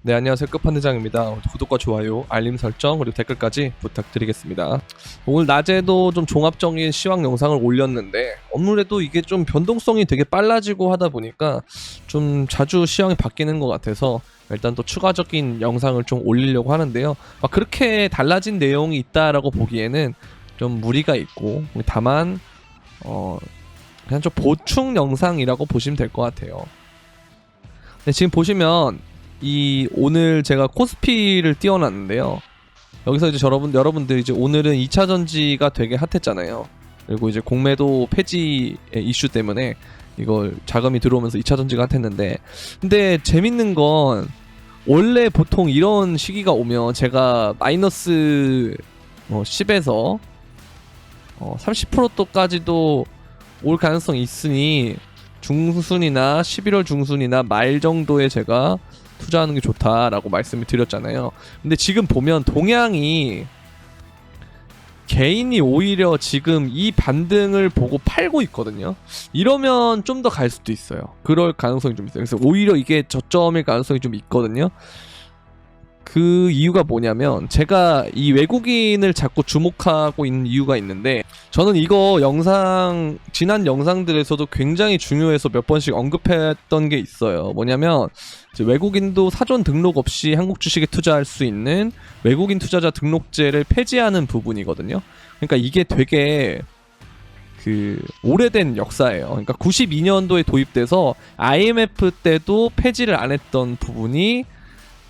네, 안녕하세요. 끝판대장입니다. 구독과 좋아요, 알림 설정, 그리고 댓글까지 부탁드리겠습니다. 오늘 낮에도 좀 종합적인 시황 영상을 올렸는데 아무래도 이게 좀 변동성이 되게 빨라지고 하다 보니까 좀 자주 시황이 바뀌는 것 같아서 일단 또 추가적인 영상을 좀 올리려고 하는데요. 막 그렇게 달라진 내용이 있다라고 보기에는 좀 무리가 있고, 다만 그냥 좀 보충 영상이라고 보시면 될 것 같아요. 네, 지금 보시면 오늘 제가 코스피를 띄워놨는데요. 여기서 이제 여러분들 이제 오늘은 2차 전지가 되게 핫했잖아요. 그리고 이제 공매도 폐지의 이슈 때문에 이걸 자금이 들어오면서 2차 전지가 핫했는데, 근데 재밌는 건 원래 보통 이런 시기가 오면 제가 마이너스 10에서 30%까지도 올 가능성이 있으니 중순이나 11월 중순이나 말 정도에 제가 투자하는 게 좋다라고 말씀을 드렸잖아요. 근데 지금 보면 동향이 개인이 오히려 지금 이 반등을 보고 팔고 있거든요. 이러면 좀 더 갈 수도 있어요. 그럴 가능성이 좀 있어요. 그래서 오히려 이게 저점일 가능성이 좀 있거든요. 그 이유가 뭐냐면 제가 이 외국인을 자꾸 주목하고 있는 이유가 있는데, 저는 이거 지난 영상들에서도 굉장히 중요해서 몇 번씩 언급했던 게 있어요. 뭐냐면 이제 외국인도 사전 등록 없이 한국 주식에 투자할 수 있는 외국인 투자자 등록제를 폐지하는 부분이거든요. 그러니까 이게 되게 오래된 역사예요. 그러니까 92년도에 도입돼서 IMF 때도 폐지를 안 했던 부분이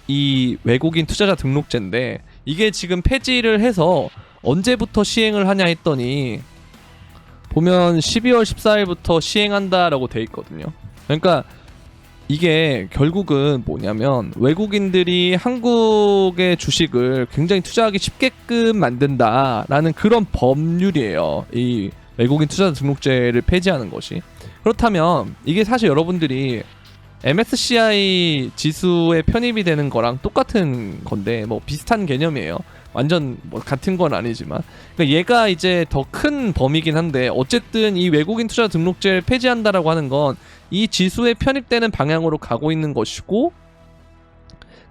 이 외국인 투자자 등록제인데, 이게 지금 폐지를 해서 언제부터 시행을 하냐 했더니 보면 12월 14일부터 시행한다라고 돼 있거든요. 그러니까 이게 결국은 뭐냐면 외국인들이 한국의 주식을 굉장히 투자하기 쉽게끔 만든다라는 그런 법률이에요. 이 외국인 투자자 등록제를 폐지하는 것이. 그렇다면 이게 사실 여러분들이 MSCI 지수에 편입이 되는 거랑 똑같은 건데, 뭐 비슷한 개념이에요. 완전 뭐 같은 건 아니지만, 그러니까 얘가 이제 더 큰 범위긴 한데, 어쨌든 이 외국인 투자 등록제를 폐지한다라고 하는 건 이 지수에 편입되는 방향으로 가고 있는 것이고,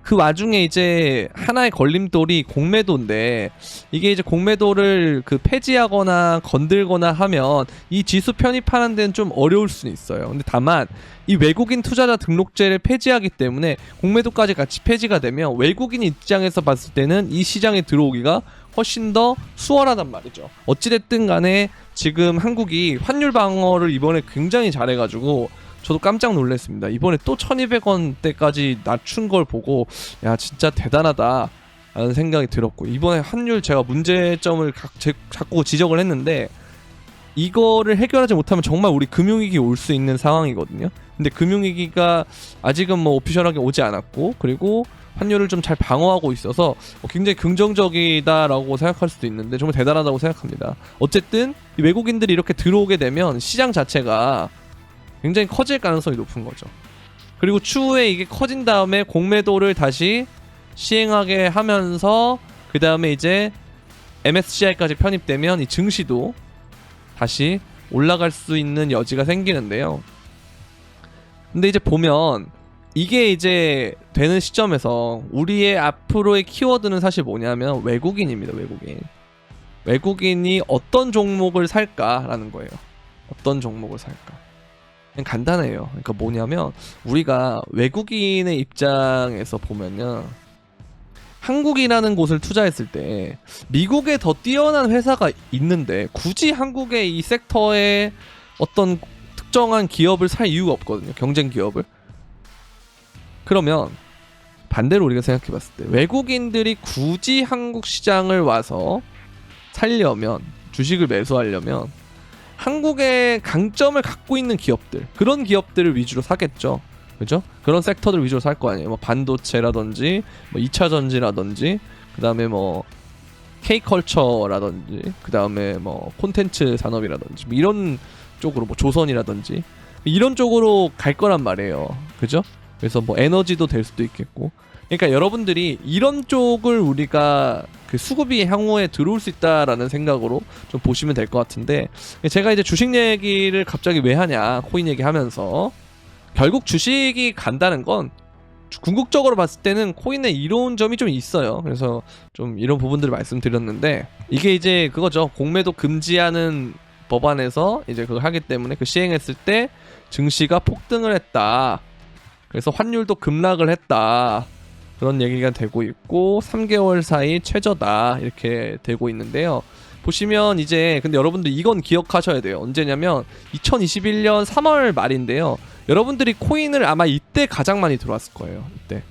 그 와중에 이제 하나의 걸림돌이 공매도인데, 이게 이제 공매도를 폐지하거나 건들거나 하면 이 지수 편입하는 데는 좀 어려울 수는 있어요. 근데 다만 이 외국인 투자자 등록제를 폐지하기 때문에 공매도까지 같이 폐지가 되면 외국인 입장에서 봤을 때는 이 시장에 들어오기가 훨씬 더 수월하단 말이죠. 어찌됐든 간에 지금 한국이 환율 방어를 이번에 굉장히 잘해가지고 저도 깜짝 놀랐습니다. 이번에 또 1200원대까지 낮춘 걸 보고 야, 진짜 대단하다 라는 생각이 들었고, 이번에 환율 제가 문제점을 자꾸 지적을 했는데, 이거를 해결하지 못하면 정말 우리 금융위기 올 수 있는 상황이거든요. 근데 금융위기가 아직은 뭐 오피셜하게 오지 않았고, 그리고 환율을 좀 잘 방어하고 있어서 굉장히 긍정적이다라고 생각할 수도 있는데 정말 대단하다고 생각합니다. 어쨌든 이 외국인들이 이렇게 들어오게 되면 시장 자체가 굉장히 커질 가능성이 높은 거죠. 그리고 추후에 이게 커진 다음에 공매도를 다시 시행하게 하면서 그 다음에 이제 MSCI까지 편입되면 이 증시도 다시 올라갈 수 있는 여지가 생기는데요. 근데 이제 보면 이게 이제 되는 시점에서 우리의 앞으로의 키워드는 사실 뭐냐면 외국인입니다. 외국인이 어떤 종목을 살까라는 거예요. 어떤 종목을 살까. 그냥 간단해요. 그러니까 뭐냐면 우리가 외국인의 입장에서 보면요, 한국이라는 곳을 투자했을 때 미국에 더 뛰어난 회사가 있는데 굳이 한국의 이 섹터에 어떤 특정한 기업을 살 이유가 없거든요. 경쟁 기업을. 그러면 반대로 우리가 생각해 봤을 때 외국인들이 굳이 한국 시장을 와서 살려면, 주식을 매수하려면 한국의 강점을 갖고 있는 기업들, 그런 기업들을 위주로 사겠죠. 그죠? 그런 섹터들 위주로 살 거 아니에요. 뭐 반도체라든지, 뭐 2차 전지라든지, 그 다음에 뭐 K컬처라든지, 그 다음에 뭐 콘텐츠 산업이라든지, 뭐 이런 쪽으로, 뭐 조선이라든지 이런 쪽으로 갈 거란 말이에요. 그죠? 그래서 뭐 에너지도 될 수도 있겠고. 그러니까 여러분들이 이런 쪽을 우리가 수급이 향후에 들어올 수 있다라는 생각으로 좀 보시면 될 것 같은데, 제가 이제 주식 얘기를 갑자기 왜 하냐, 코인 얘기하면서, 결국 주식이 간다는 건 궁극적으로 봤을 때는 코인에 이로운 점이 좀 있어요. 그래서 좀 이런 부분들을 말씀드렸는데, 이게 이제 그거죠. 공매도 금지하는 법안에서 이제 그걸 하기 때문에 그 시행했을 때 증시가 폭등을 했다. 그래서 환율도 급락을 했다. 그런 얘기가 되고 있고 3개월 사이 최저다 이렇게 되고 있는데요. 보시면 이제 근데 여러분들 이건 기억하셔야 돼요. 언제냐면 2021년 3월 말인데요. 여러분들이 코인을 아마 이때 가장 많이 들어왔을 거예요. 이때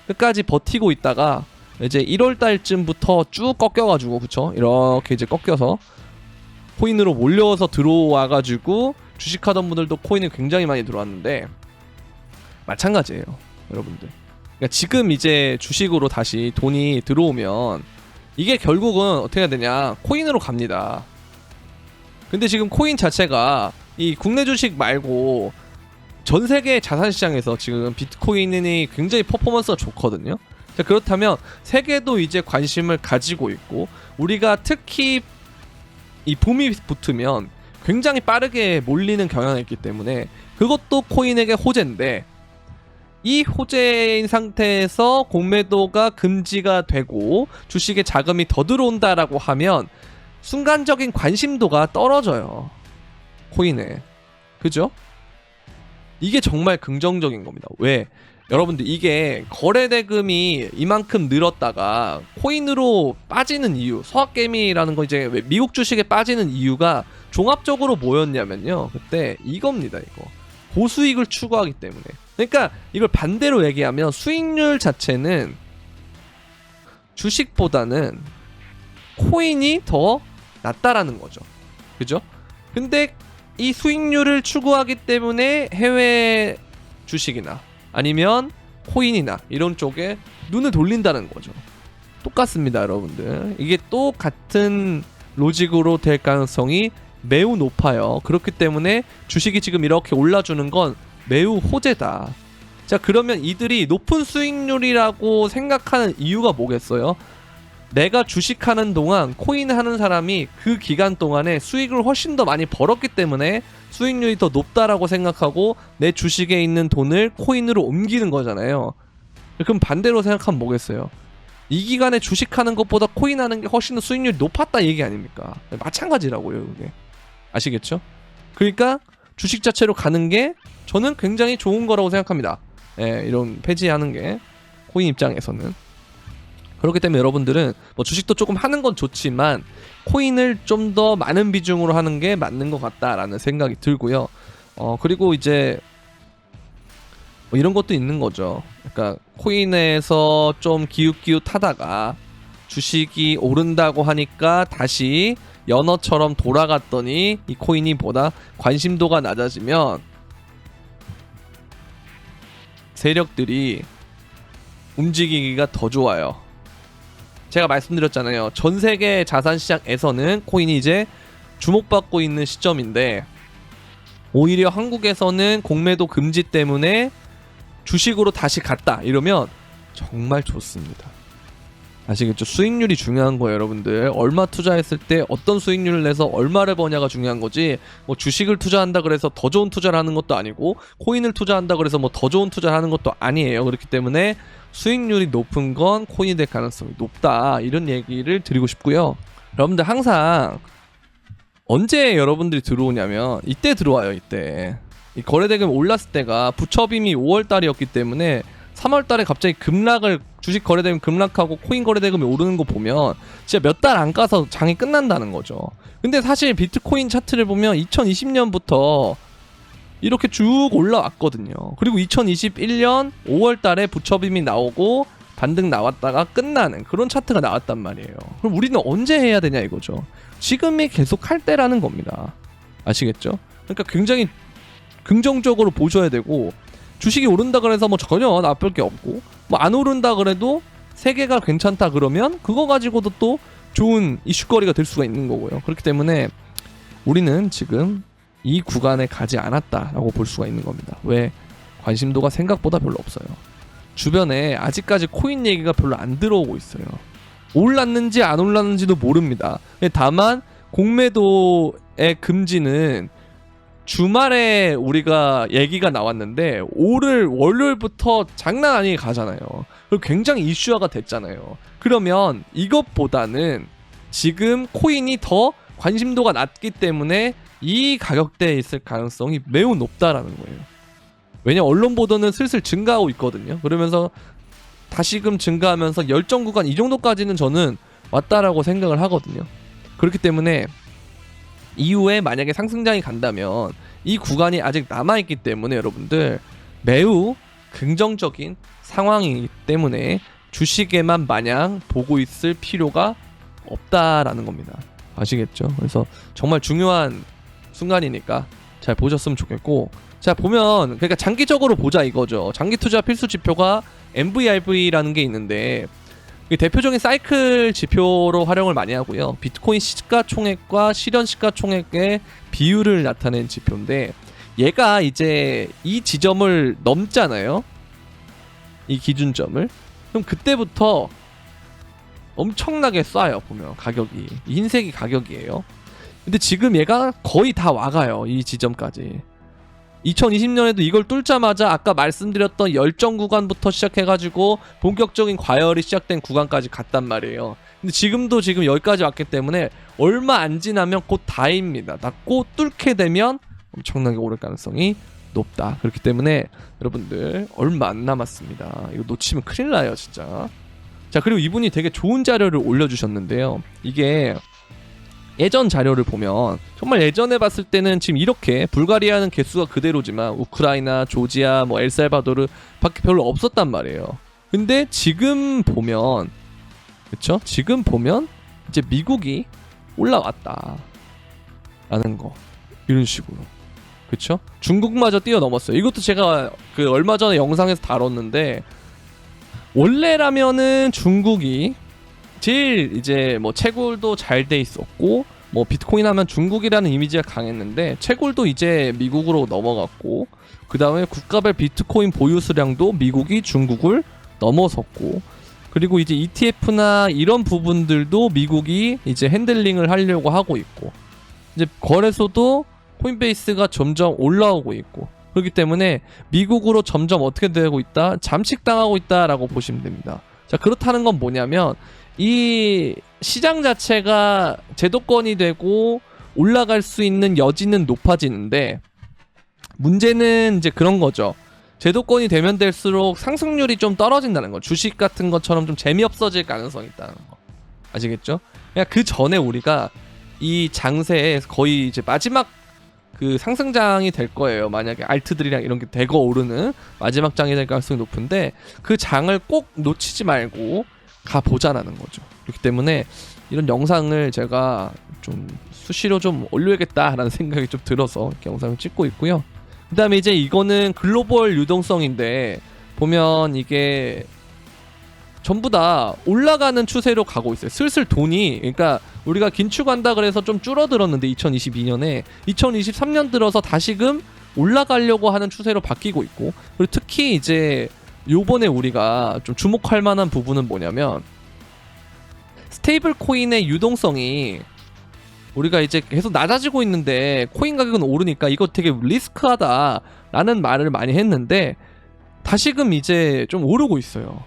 끝까지 버티고 있다가 이제 1월 달쯤부터 쭉 꺾여가지고, 그쵸? 이렇게 이제 꺾여서 코인으로 몰려서 들어와가지고 주식하던 분들도 코인을 굉장히 많이 들어왔는데 마찬가지예요, 여러분들. 그러니까 지금 이제 주식으로 다시 돈이 들어오면 이게 결국은 어떻게 해야 되냐, 코인으로 갑니다. 근데 지금 코인 자체가 이 국내 주식 말고 전 세계 자산시장에서 지금 비트코인이 굉장히 퍼포먼스가 좋거든요. 자, 그렇다면 세계도 이제 관심을 가지고 있고, 우리가 특히 이 붐이 붙으면 굉장히 빠르게 몰리는 경향이 있기 때문에 그것도 코인에게 호재인데, 이 호재인 상태에서 공매도가 금지가 되고 주식에 자금이 더 들어온다라고 하면 순간적인 관심도가 떨어져요, 코인에. 그죠? 이게 정말 긍정적인 겁니다. 왜? 여러분들 이게 거래대금이 이만큼 늘었다가 코인으로 빠지는 이유, 서학개미라는 거 이제 미국 주식에 빠지는 이유가 종합적으로 뭐였냐면요, 그때 이겁니다. 이거 고수익을 추구하기 때문에. 그러니까 이걸 반대로 얘기하면 수익률 자체는 주식보다는 코인이 더 낮다라는 거죠. 그죠? 근데 이 수익률을 추구하기 때문에 해외 주식이나 아니면 코인이나 이런 쪽에 눈을 돌린다는 거죠. 똑같습니다, 여러분들. 이게 똑같은 로직으로 될 가능성이 매우 높아요. 그렇기 때문에 주식이 지금 이렇게 올라주는 건 매우 호재다. 자, 그러면 이들이 높은 수익률이라고 생각하는 이유가 뭐겠어요? 내가 주식하는 동안 코인 하는 사람이 그 기간 동안에 수익을 훨씬 더 많이 벌었기 때문에 수익률이 더 높다라고 생각하고 내 주식에 있는 돈을 코인으로 옮기는 거잖아요. 그럼 반대로 생각하면 뭐겠어요? 이 기간에 주식하는 것보다 코인 하는 게 훨씬 더 수익률이 높았다 얘기 아닙니까? 마찬가지라고요, 그게. 아시겠죠? 그러니까 주식 자체로 가는 게 저는 굉장히 좋은 거라고 생각합니다. 예, 이런 폐지하는 게 코인 입장에서는. 그렇기 때문에 여러분들은 뭐 주식도 조금 하는 건 좋지만 코인을 좀 더 많은 비중으로 하는 게 맞는 것 같다라는 생각이 들고요. 그리고 이제 뭐 이런 것도 있는 거죠. 그러니까 코인에서 좀 기웃기웃하다가 주식이 오른다고 하니까 다시 연어처럼 돌아갔더니 이 코인이 보다 관심도가 낮아지면 세력들이 움직이기가 더 좋아요. 제가 말씀드렸잖아요. 전 세계 자산시장에서는 코인이 이제 주목받고 있는 시점인데 오히려 한국에서는 공매도 금지 때문에 주식으로 다시 갔다 이러면 정말 좋습니다. 아시겠죠? 수익률이 중요한 거예요, 여러분들. 얼마 투자했을 때 어떤 수익률을 내서 얼마를 버냐가 중요한 거지, 뭐 주식을 투자한다 그래서 더 좋은 투자를 하는 것도 아니고 코인을 투자한다 그래서 뭐 더 좋은 투자를 하는 것도 아니에요. 그렇기 때문에 수익률이 높은 건 코인이 될 가능성이 높다, 이런 얘기를 드리고 싶고요. 여러분들 항상 언제 여러분들이 들어오냐면 이때 들어와요. 이때 이 거래대금 올랐을 때가 부처빔이 5월달이었기 때문에 3월달에 갑자기 급락을, 주식 거래대금 급락하고 코인 거래대금이 오르는 거 보면 진짜 몇 달 안 가서 장이 끝난다는 거죠. 근데 사실 비트코인 차트를 보면 2020년부터 이렇게 쭉 올라왔거든요. 그리고 2021년 5월달에 부처빔이 나오고 반등 나왔다가 끝나는 그런 차트가 나왔단 말이에요. 그럼 우리는 언제 해야 되냐 이거죠. 지금이 계속 할 때라는 겁니다. 아시겠죠? 그러니까 굉장히 긍정적으로 보셔야 되고, 주식이 오른다 그래서 뭐 전혀 나쁠 게 없고, 뭐 안 오른다 그래도 세계가 괜찮다 그러면 그거 가지고도 또 좋은 이슈거리가 될 수가 있는 거고요. 그렇기 때문에 우리는 지금 이 구간에 가지 않았다라고 볼 수가 있는 겁니다. 왜? 관심도가 생각보다 별로 없어요. 주변에 아직까지 코인 얘기가 별로 안 들어오고 있어요. 올랐는지 안 올랐는지도 모릅니다. 다만 공매도의 금지는 주말에 우리가 얘기가 나왔는데 오늘 월요일부터 장난 아니게 가잖아요. 그리고 굉장히 이슈화가 됐잖아요. 그러면 이것보다는 지금 코인이 더 관심도가 낮기 때문에 이 가격대에 있을 가능성이 매우 높다라는 거예요. 왜냐면 언론 보도는 슬슬 증가하고 있거든요. 그러면서 다시금 증가하면서 열정 구간 이 정도까지는 저는 왔다라고 생각을 하거든요. 그렇기 때문에 이후에 만약에 상승장이 간다면 이 구간이 아직 남아있기 때문에 여러분들 매우 긍정적인 상황이기 때문에 주식에만 마냥 보고 있을 필요가 없다라는 겁니다. 아시겠죠? 그래서 정말 중요한 순간이니까 잘 보셨으면 좋겠고, 자 보면 그러니까 장기적으로 보자 이거죠. 장기 투자 필수 지표가 MVRV라는 게 있는데 대표적인 사이클 지표로 활용을 많이 하고요. 비트코인 시가총액과 실현 시가총액의 비율을 나타낸 지표인데 얘가 이제 이 지점을 넘잖아요. 이 기준점을. 그럼 그때부터 엄청나게 쏴요. 보면 가격이. 흰색이 가격이에요. 근데 지금 얘가 거의 다 와가요. 이 지점까지. 2020년에도 이걸 뚫자마자 아까 말씀드렸던 열정 구간부터 시작해가지고 본격적인 과열이 시작된 구간까지 갔단 말이에요. 근데 지금도 지금 여기까지 왔기 때문에 얼마 안 지나면 곧 다입니다. 곧 뚫게 되면 엄청나게 오를 가능성이 높다. 그렇기 때문에 여러분들 얼마 안 남았습니다. 이거 놓치면 큰일 나요 진짜. 자, 그리고 이분이 되게 좋은 자료를 올려주셨는데요. 이게 예전 자료를 보면 정말 예전에 봤을 때는 지금 이렇게 불가리아는 개수가 그대로지만 우크라이나, 조지아, 뭐 엘살바도르 밖에 별로 없었단 말이에요. 근데 지금 보면 그쵸? 지금 보면 이제 미국이 올라왔다 라는 거 이런 식으로 그쵸? 중국마저 뛰어넘었어요. 이것도 제가 그 얼마 전에 영상에서 다뤘는데 원래라면은 중국이 제일 이제 뭐 채굴도 잘 돼 있었고 뭐 비트코인 하면 중국이라는 이미지가 강했는데 채굴도 이제 미국으로 넘어갔고 그 다음에 국가별 비트코인 보유 수량도 미국이 중국을 넘어섰고 그리고 이제 ETF나 이런 부분들도 미국이 이제 핸들링을 하려고 하고 있고 이제 거래소도 코인베이스가 점점 올라오고 있고 그렇기 때문에 미국으로 점점 어떻게 되고 있다? 잠식당하고 있다라고 보시면 됩니다. 자, 그렇다는 건 뭐냐면 이 시장 자체가 제도권이 되고 올라갈 수 있는 여지는 높아지는데 문제는 이제 그런 거죠. 제도권이 되면 될수록 상승률이 좀 떨어진다는 거. 주식 같은 것처럼 좀 재미없어질 가능성이 있다는 거. 아시겠죠? 그냥 그 전에 우리가 이 장세에 거의 이제 마지막 그 상승장이 될 거예요. 만약에 알트들이랑 이런 게 대거 오르는 마지막 장이 될 가능성이 높은데 그 장을 꼭 놓치지 말고 가보자라는 거죠. 그렇기 때문에 이런 영상을 제가 좀 수시로 좀 올려야겠다라는 생각이 좀 들어서 이렇게 영상을 찍고 있고요. 그 다음에 이제 이거는 글로벌 유동성인데 보면 이게 전부 다 올라가는 추세로 가고 있어요. 슬슬 돈이 그러니까 우리가 긴축한다 그래서 좀 줄어들었는데 2022년에 2023년 들어서 다시금 올라가려고 하는 추세로 바뀌고 있고 그리고 특히 이제 요번에 우리가 좀 주목할 만한 부분은 뭐냐면 스테이블 코인의 유동성이 우리가 이제 계속 낮아지고 있는데 코인 가격은 오르니까 이거 되게 리스크하다라는 말을 많이 했는데 다시금 이제 좀 오르고 있어요.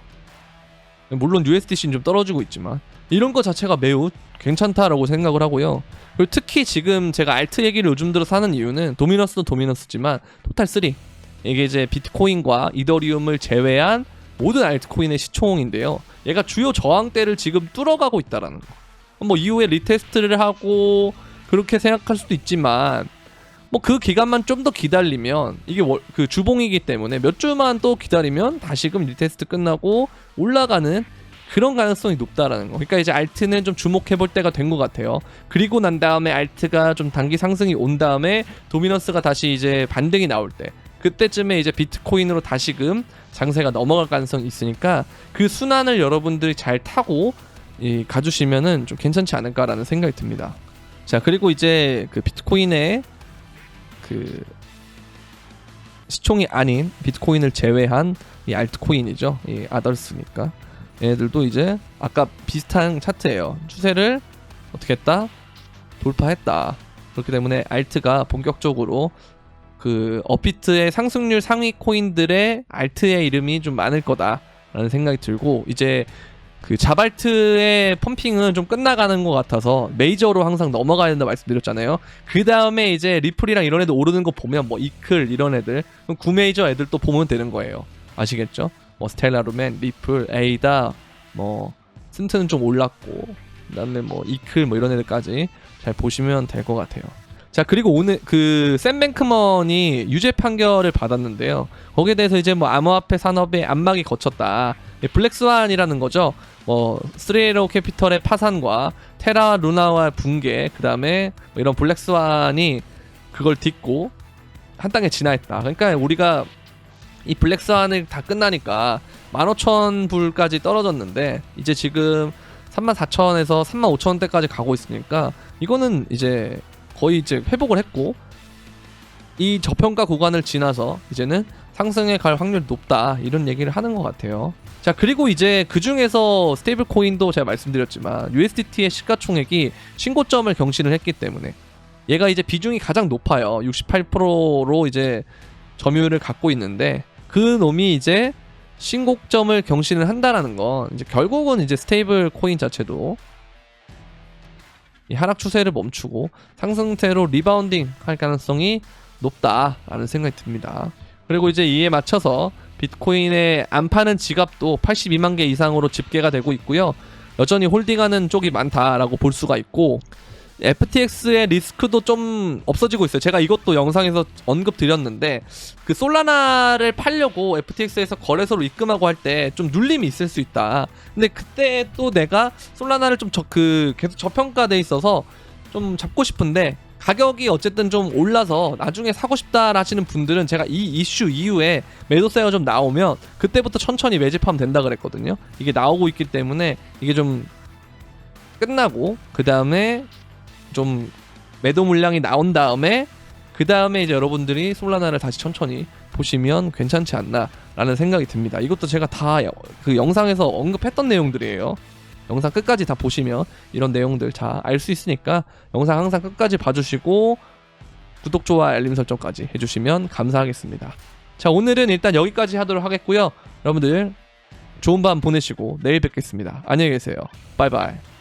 물론 USDC는 좀 떨어지고 있지만 이런 거 자체가 매우 괜찮다라고 생각을 하고요. 그리고 특히 지금 제가 알트 얘기를 요즘 들어서 하는 이유는 도미너스도 도미너스지만 토탈3 이게 이제 비트코인과 이더리움을 제외한 모든 알트코인의 시총인데요. 얘가 주요 저항대를 지금 뚫어가고 있다라는 거. 뭐 이후에 리테스트를 하고 그렇게 생각할 수도 있지만 뭐 그 기간만 좀 더 기다리면 이게 그 주봉이기 때문에 몇 주만 또 기다리면 다시금 리테스트 끝나고 올라가는 그런 가능성이 높다라는 거. 그러니까 이제 알트는 좀 주목해볼 때가 된 것 같아요. 그리고 난 다음에 알트가 좀 단기 상승이 온 다음에 도미넌스가 다시 이제 반등이 나올 때 그때쯤에 이제 비트코인으로 다시금 장세가 넘어갈 가능성이 있으니까 그 순환을 여러분들이 잘 타고 가주시면은 좀 괜찮지 않을까라는 생각이 듭니다. 자, 그리고 이제 그 비트코인의 그 시총이 아닌 비트코인을 제외한 이 알트코인이죠. 이 아더스니까 얘네들도 이제 아까 비슷한 차트예요. 추세를 어떻게 했다? 돌파했다. 그렇기 때문에 알트가 본격적으로 그 업비트의 상승률 상위 코인들의 알트의 이름이 좀 많을 거다라는 생각이 들고, 이제 그 자발트의 펌핑은 좀 끝나가는 것 같아서 메이저로 항상 넘어가야 된다 말씀드렸잖아요. 그 다음에 이제 리플이랑 이런 애들 오르는 거 보면 뭐 이클 이런 애들, 그럼 9메이저 애들 또 보면 되는 거예요. 아시겠죠? 뭐 스텔라 루멘, 리플, 에이다, 뭐 스트는 좀 올랐고, 그다음에 뭐 이클 뭐 이런 애들까지 잘 보시면 될 것 같아요. 자, 그리고 오늘 그 샘 뱅크먼이 유죄 판결을 받았는데요. 거기에 대해서 이제 뭐 암호화폐 산업에 안막이 거쳤다, 블랙스완이라는 거죠. 뭐 스트레이로 캐피털의 파산과 테라 루나와 붕괴, 그 다음에 뭐 이런 블랙스완이 그걸 딛고 한 땅에 진화했다. 그러니까 우리가 이 블랙스완을 다 끝나니까 15,000불까지 떨어졌는데 이제 지금 34,000에서 35,000원대까지 가고 있으니까 이거는 이제 거의 이제 회복을 했고, 이 저평가 구간을 지나서 이제는 상승에 갈 확률이 높다, 이런 얘기를 하는 것 같아요. 자, 그리고 이제 그 중에서 스테이블 코인도 제가 말씀드렸지만 USDT의 시가총액이 신고점을 경신을 했기 때문에 얘가 이제 비중이 가장 높아요. 68%로 이제 점유율을 갖고 있는데, 그 놈이 이제 신고점을 경신을 한다라는 건 이제 결국은 이제 스테이블 코인 자체도 이 하락 추세를 멈추고 상승세로 리바운딩 할 가능성이 높다라는 생각이 듭니다. 그리고 이제 이에 맞춰서 비트코인의 안 파는 지갑도 82만 개 이상으로 집계가 되고 있고요. 여전히 홀딩하는 쪽이 많다라고 볼 수가 있고, FTX의 리스크도 좀 없어지고 있어요. 제가 이것도 영상에서 언급 드렸는데, 그 솔라나를 팔려고 FTX에서 거래소로 입금하고 할 때 좀 눌림이 있을 수 있다. 근데 그때 또 내가 솔라나를 좀 계속 저평가돼 있어서 좀 잡고 싶은데, 가격이 어쨌든 좀 올라서 나중에 사고 싶다 하시는 분들은 제가 이 이슈 이후에 매도세가 좀 나오면 그때부터 천천히 매집하면 된다 그랬거든요. 이게 나오고 있기 때문에 이게 좀 끝나고 그 다음에 좀 매도 물량이 나온 다음에 그 다음에 이제 여러분들이 솔라나를 다시 천천히 보시면 괜찮지 않나 라는 생각이 듭니다. 이것도 제가 다 그 영상에서 언급했던 내용들이에요. 영상 끝까지 다 보시면 이런 내용들 다 알 수 있으니까 영상 항상 끝까지 봐주시고 구독, 좋아요, 알림 설정까지 해주시면 감사하겠습니다. 자, 오늘은 일단 여기까지 하도록 하겠고요. 여러분들 좋은 밤 보내시고 내일 뵙겠습니다. 안녕히 계세요. 바이바이.